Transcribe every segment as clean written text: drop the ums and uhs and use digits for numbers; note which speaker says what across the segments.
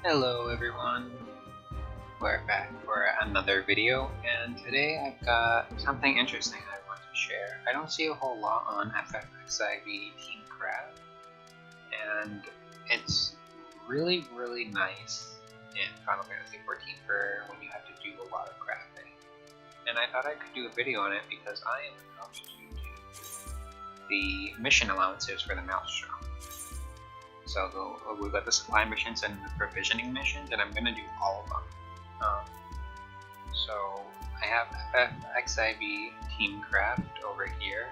Speaker 1: Hello everyone, we're back for another video, and today I've got something interesting I want to share. I don't see a whole lot on FFTC Team Craft, and it's really nice in Final Fantasy XIV for when you have to do a lot of crafting. And I thought I could do a video on it because I am about to do the mission allowances for the Maelstrom. So we've got the supply missions and the provisioning missions, and I'm going to do all of them. So I have FFTC Team Craft over here,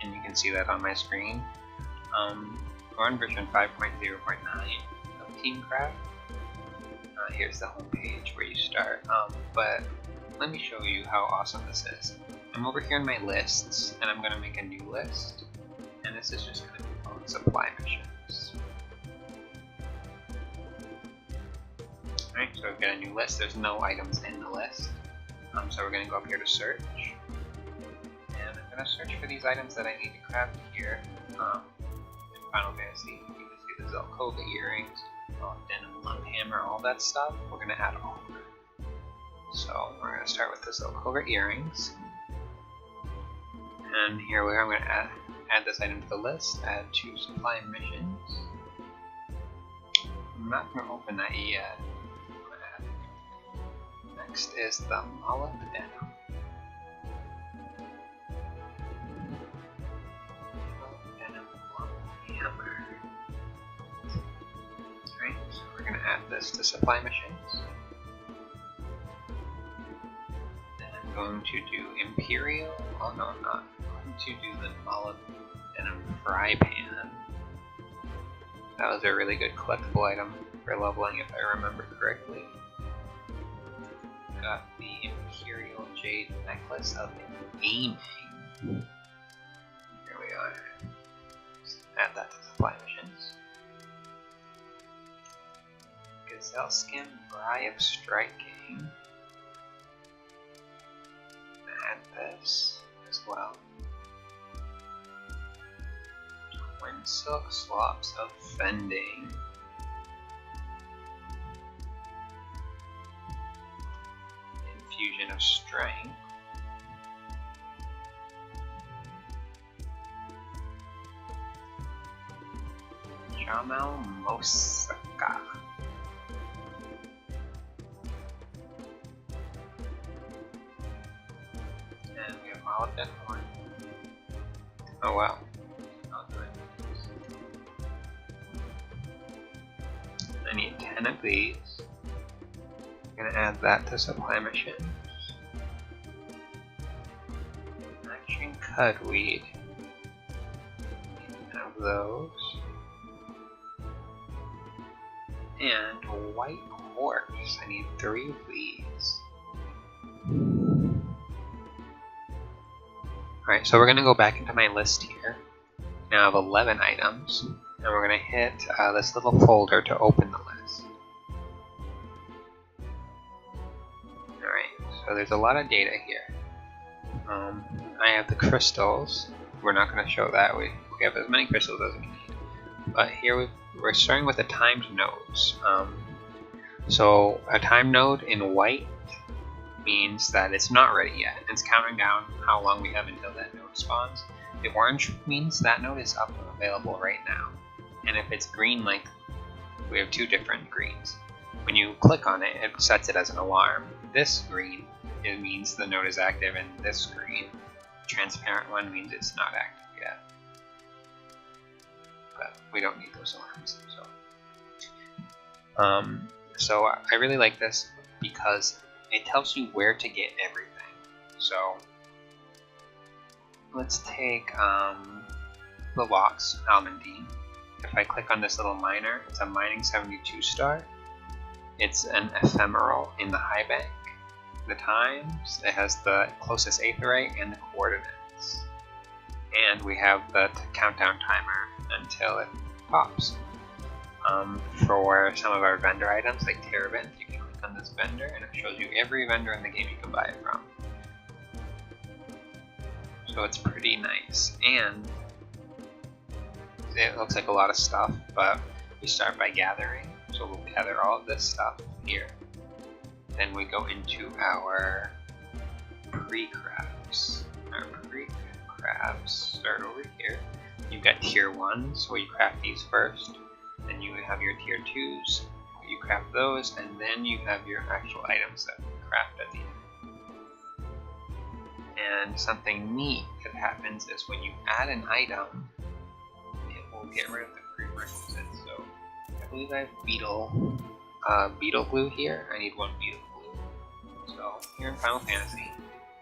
Speaker 1: and you can see that on my screen. We're on version 5.0.9 of Team Craft. Here's the home page where you start, but let me show you how awesome this is. I'm over here in my lists, and I'm going to make a new list, and this is just going to be called supply missions. Alright, so we've got a new list. There's no items in the list, so we're going to go up here to search, and I'm going to search for these items that I need to craft here. In Final Fantasy, you can see the Zelkova earrings, denim lump hammer, all that stuff. We're going to add all of it. So we're going to start with the Zelkova earrings, and here we are. I'm going to add this item to the list, add to supply missions. I'm not going to open that yet. Next is the mullet denim. Denim lump hammer. Alright, so we're going to add this to supply missions. Then I'm going to do Imperial. Oh no, I'm not. I'm going to do the mullet denim fry pan. That was a really good collectible item for leveling, if I remember correctly. Got the Imperial Jade Necklace of Aiming. Here we are. Just add that to supply missions. Gazelle Skin Bry of Striking. Add this as well. Twin Silk Slops of Fending. Fusion of Strength. Jamal Mosaka. And we have all of that one. Oh wow. I need 10 of these. I'm gonna add that to supply missions. Action Cudweed. 10 of those. And White Horse. I need 3 of these. Alright, so we're gonna go back into my list here. Now I have 11 items, and we're gonna hit this little folder to open the list. So there's a lot of data here. I have the crystals. We're not going to show that. We have as many crystals as we need. But here we're starting with the timed nodes. So a time node in white means that it's not ready yet. It's counting down how long we have until that node spawns. The orange means that node is up and available right now. And if it's green, like we have 2 different greens. When you click on it, it sets it as an alarm. This green, it means the node is active, and this green, transparent one, means it's not active yet. But we don't need those alarms. So I really like this because it tells you where to get everything. So let's take the Lox Almandine. If I click on this little miner, it's a mining 72 star. It's an ephemeral in the high bank. The times, it has the closest aetheryte and the coordinates. And we have the countdown timer until it pops. For some of our vendor items like Terabinth, you can click on this vendor and it shows you every vendor in the game you can buy it from. So it's pretty nice. And it looks like a lot of stuff, but we start by gathering. So we'll gather all of this stuff here. Then we go into our pre-crafts. Our pre-crafts start over here. You've got tier 1, so you craft these first. Then you have your tier 2s, you craft those, and then you have your actual items that you craft at the end. And something neat that happens is when you add an item, it will get rid of the prerequisites. So I believe I have beetle glue here. I need 1 beetle glue. So here in Final Fantasy,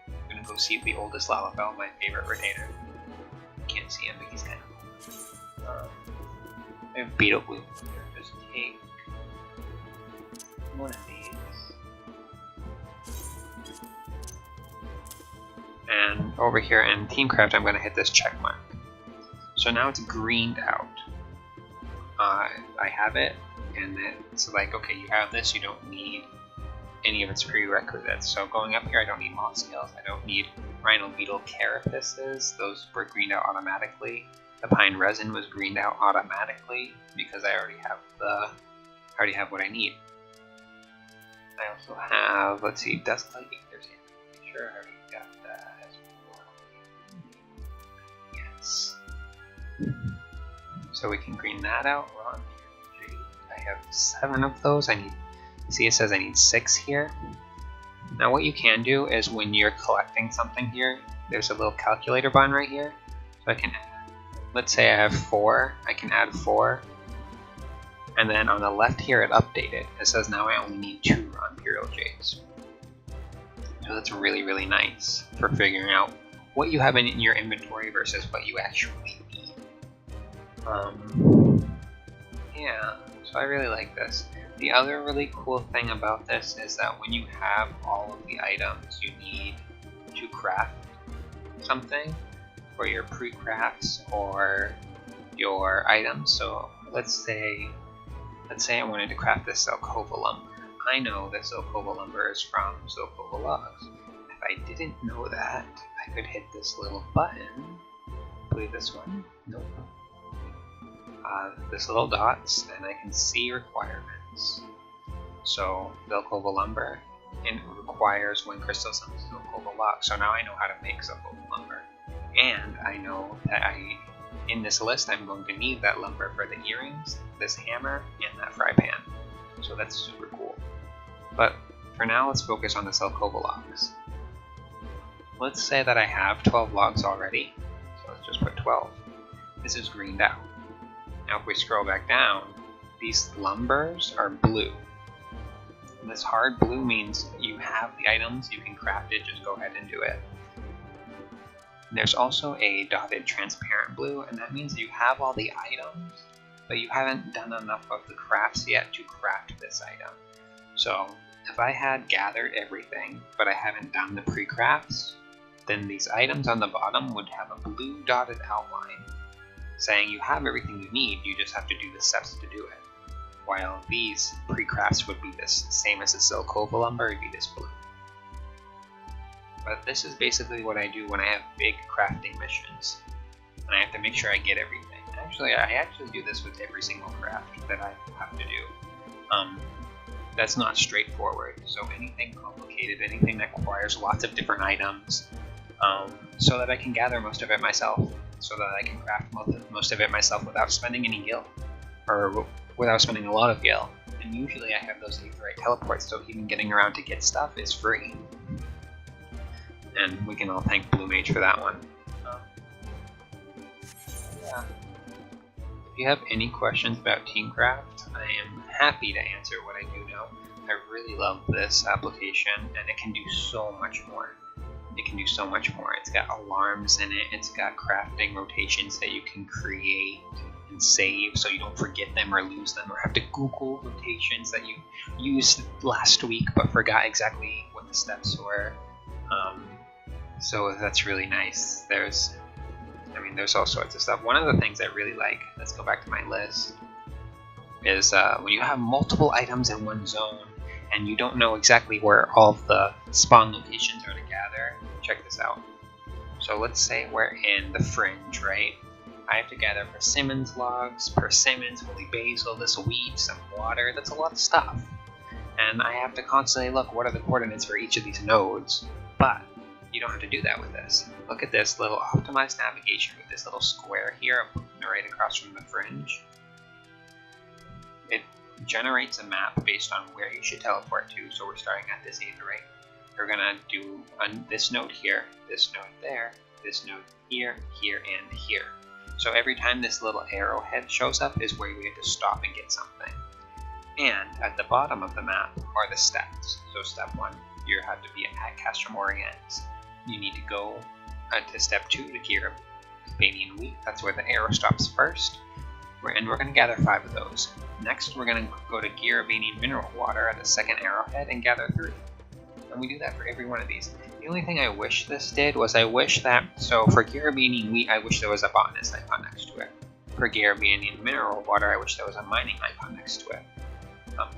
Speaker 1: I'm gonna go see the oldest Lalafell, my favorite retainer. Can't see him, but he's kind of old. I have beetle glue. Just take 1 of these. And over here in Teamcraft, I'm going to hit this check mark. So now it's greened out. I have it, and it's like, okay, you have this, you don't need any of its prerequisites. So going up here, I don't need moth scales, I don't need rhino beetle carapaces, those were greened out automatically. The pine resin was greened out automatically because I already have what I need. I also have, let's see, dust light ethers in. Make sure I already got that as well. Yes. So we can green that out. We're on tier 3. I have 7 of those. See, it says I need 6 here. Now what you can do is when you're collecting something here, there's a little calculator button right here. So I can add, let's say I have 4, I can add 4. And then on the left here it updated. It says now I only need 2 raw Imperial Jades. So that's really, really nice for figuring out what you have in your inventory versus what you actually need. Yeah, so I really like this. The other really cool thing about this is that when you have all of the items you need to craft something for your pre-crafts or your items, so let's say I wanted to craft this Zelkova lumber. I know that Zelkova lumber is from Zelkova logs. If I didn't know that, I could hit this little button. I believe this one? Nope. This little dots, and I can see requirements. So Zelkova lumber, it requires 1 crystal some Zelkova log. So now I know how to make Zelkova lumber, and I know that in this list I'm going to need that lumber for the earrings, this hammer, and that fry pan. So that's super cool. But for now, let's focus on the Zelkova logs. Let's say that I have 12 logs already, so let's just put 12. This is greened out. Now if we scroll back down, these lumbers are blue. And this hard blue means you have the items, you can craft it, just go ahead and do it. There's also a dotted transparent blue, and that means you have all the items, but you haven't done enough of the crafts yet to craft this item. So if I had gathered everything, but I haven't done the pre-crafts, then these items on the bottom would have a blue dotted outline saying you have everything you need, you just have to do the steps to do it. While these pre-crafts would be this same as the Zelkova lumber, it'd be this blue. But this is basically what I do when I have big crafting missions, and I have to make sure I get everything. Actually, I actually do this with every single craft that I have to do. That's not straightforward, so anything complicated, anything that requires lots of different items, so that I can gather most of it myself, so that I can craft most of it myself without spending any gil, or without spending a lot of gil. And usually I have those aetherite teleports, so even getting around to get stuff is free. And we can all thank Blue Mage for that one. Yeah. If you have any questions about Teamcraft, I am happy to answer what I do know. I really love this application, and it can do so much more. It can do so much more. It's got alarms in it, it's got crafting rotations that you can create and save so you don't forget them or lose them, or have to Google rotations that you used last week but forgot exactly what the steps were. So that's really nice. There's all sorts of stuff. One of the things I really like, let's go back to my list, is when you have multiple items in one zone and you don't know exactly where all of the spawn locations are to gather. Check this out. So let's say we're in the Fringe, right? I have to gather persimmons logs, persimmons, holy basil, this wheat, some water. That's a lot of stuff. And I have to constantly look what are the coordinates for each of these nodes. But you don't have to do that with this. Look at this little optimized navigation with this little square here right across from the fringe. It generates a map based on where you should teleport to. So we're starting at this aetheryte. We're gonna do this node here, this node there, this node here, here, and here. So every time this little arrowhead shows up is where you have to stop and get something. And at the bottom of the map are the steps. So step 1, you have to be at Castrum Oriens. You need to go to step 2 to Gear Banian Wheat. That's where the arrow stops first. And we're going to gather 5 of those. Next, we're going to go to Gear Banian Mineral Water at the second arrowhead and gather 3. And we do that for every one of these. The only thing I wish this did was I wish that, so for Garabanian Wheat, I wish there was a botanist icon next to it. For Garabanian Mineral Water, I wish there was a mining icon next to it.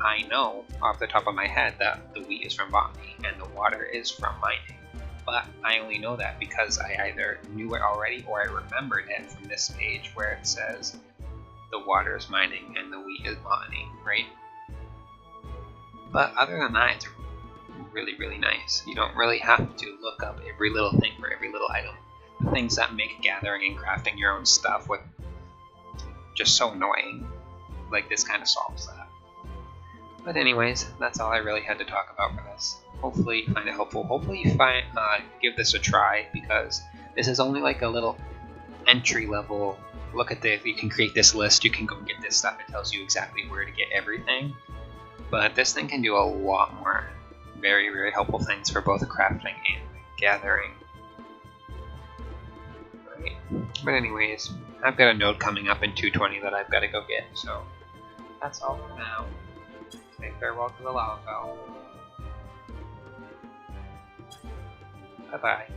Speaker 1: I know off the top of my head that the wheat is from botany and the water is from mining. But I only know that because I either knew it already or I remembered it from this page where it says the water is mining and the wheat is botany, right? But other than that, it's really, really nice. You don't really have to look up every little thing for every little item. The things that make gathering and crafting your own stuff with just so annoying, like this kind of solves that. But anyways, that's all I really had to talk about for this. Hopefully you find it helpful. Hopefully you give this a try, because this is only like a little entry level. Look at this, you can create this list, you can go get this stuff, it tells you exactly where to get everything. But this thing can do a lot more very, very helpful things for both crafting and gathering. Right. But anyways, I've got a node coming up in 220 that I've got to go get, so that's all for now. Say farewell to the Lalafell. Bye-bye.